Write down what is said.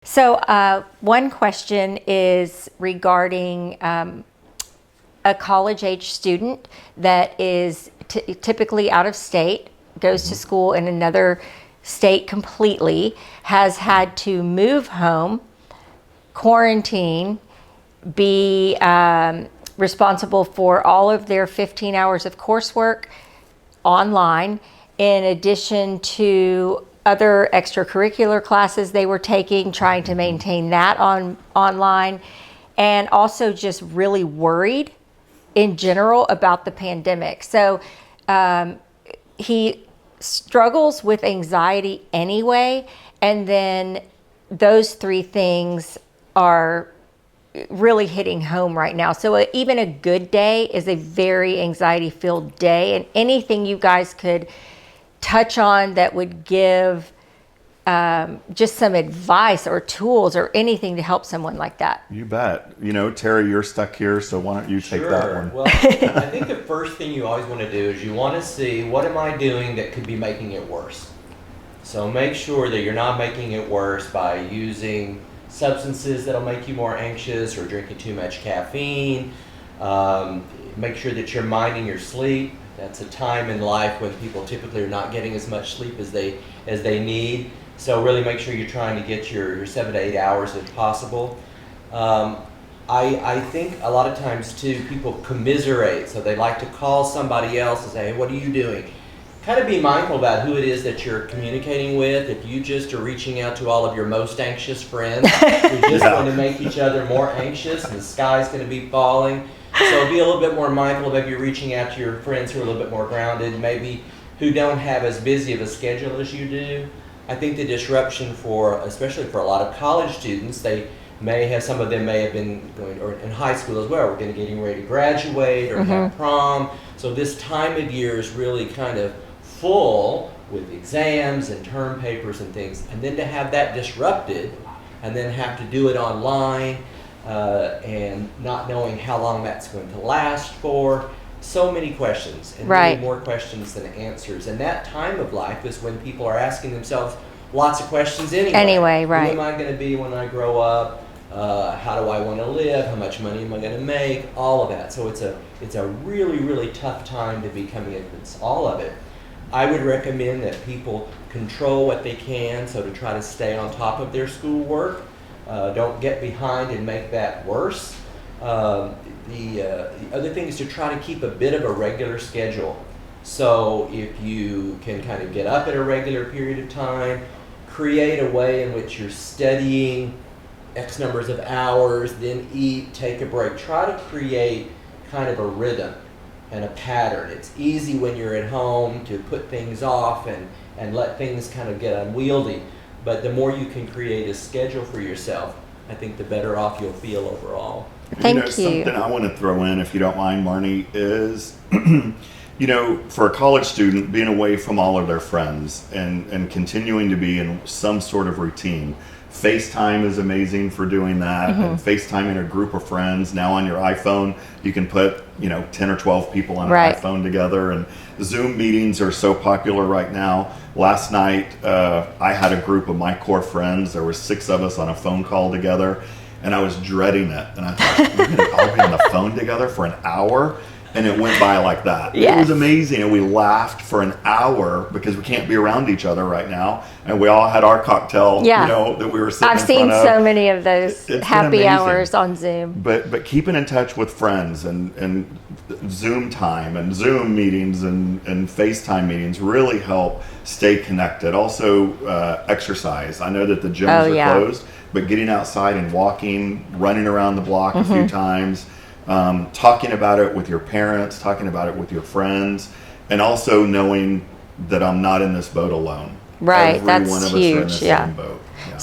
So one question is regarding a college-age student that is typically out of state, goes to school in another state completely, has had to move home, quarantine, be responsible for all of their 15 hours of coursework online, in addition to other extracurricular classes they were taking, trying to maintain that online, and also just really worried in general about the pandemic. So he struggles with anxiety anyway, and then those three things are really hitting home right now. So even a good day is a very anxiety-filled day, and anything you guys could touch on that would give just some advice or tools or anything to help someone like that. You bet. Terry, you're stuck here, so why don't you take that one? Well, I think the first thing you always want to do is you want to see, what am I doing that could be making it worse? So make sure that you're not making it worse by using substances that'll make you more anxious or drinking too much caffeine. Make sure that you're minding your sleep. That's a time in life when people typically are not getting as much sleep as they need. So really make sure you're trying to get your 7 to 8 hours if possible. I think a lot of times too, people commiserate, so they like to call somebody else and say, hey, what are you doing? Kind of be mindful about who it is that you're communicating with. If you just are reaching out to all of your most anxious friends, you're just going to make each other more anxious, and the sky's going to be falling. So be a little bit more mindful. Maybe you're reaching out to your friends who are a little bit more grounded, maybe who don't have as busy of a schedule as you do. I think the disruption especially for a lot of college students, some of them may have been going, or in high school as well, we're getting ready to graduate or have prom. So this time of year is really kind of full with exams and term papers and things, and then to have that disrupted and then have to do it online and not knowing how long that's going to last for. So many questions, and Right. really more questions than answers. And that time of life is when people are asking themselves lots of questions anyway. Right. Who am I going to be when I grow up? How do I want to live? How much money am I going to make? All of that. So it's a really, really tough time to be coming against all of it. I would recommend that people control what they can, so to try to stay on top of their schoolwork. Don't get behind and make that worse. The other thing is to try to keep a bit of a regular schedule. So if you can kind of get up at a regular period of time, create a way in which you're studying X numbers of hours, then eat, take a break. Try to create kind of a rhythm and a pattern. It's easy when you're at home to put things off and let things kind of get unwieldy. But the more you can create a schedule for yourself, I think the better off you'll feel overall. Thank you. Something I want to throw in, if you don't mind, Marnie, is, for a college student, being away from all of their friends and continuing to be in some sort of routine. FaceTime is amazing for doing that, and FaceTiming a group of friends. Now on your iPhone, you can put, 10 or 12 people on an iPhone together, and Zoom meetings are so popular right now. Last night, I had a group of my core friends. There were 6 of us on a phone call together, and I was dreading it. And I thought, we're going to all be on the phone together for an hour? And it went by like that. Yes. It was amazing. And we laughed for an hour because we can't be around each other right now. And we all had our cocktail, that we were sitting I've in seen front of. so many of those It's happy been amazing. hours on Zoom. But keeping in touch with friends and Zoom time and Zoom meetings and FaceTime meetings really help stay connected. Also, exercise. I know that the gyms are closed, but getting outside and walking, running around the block a few times, talking about it with your parents, talking about it with your friends, and also knowing that I'm not in this boat alone. Right, Every that's one of huge. us are in the same boat. Yeah.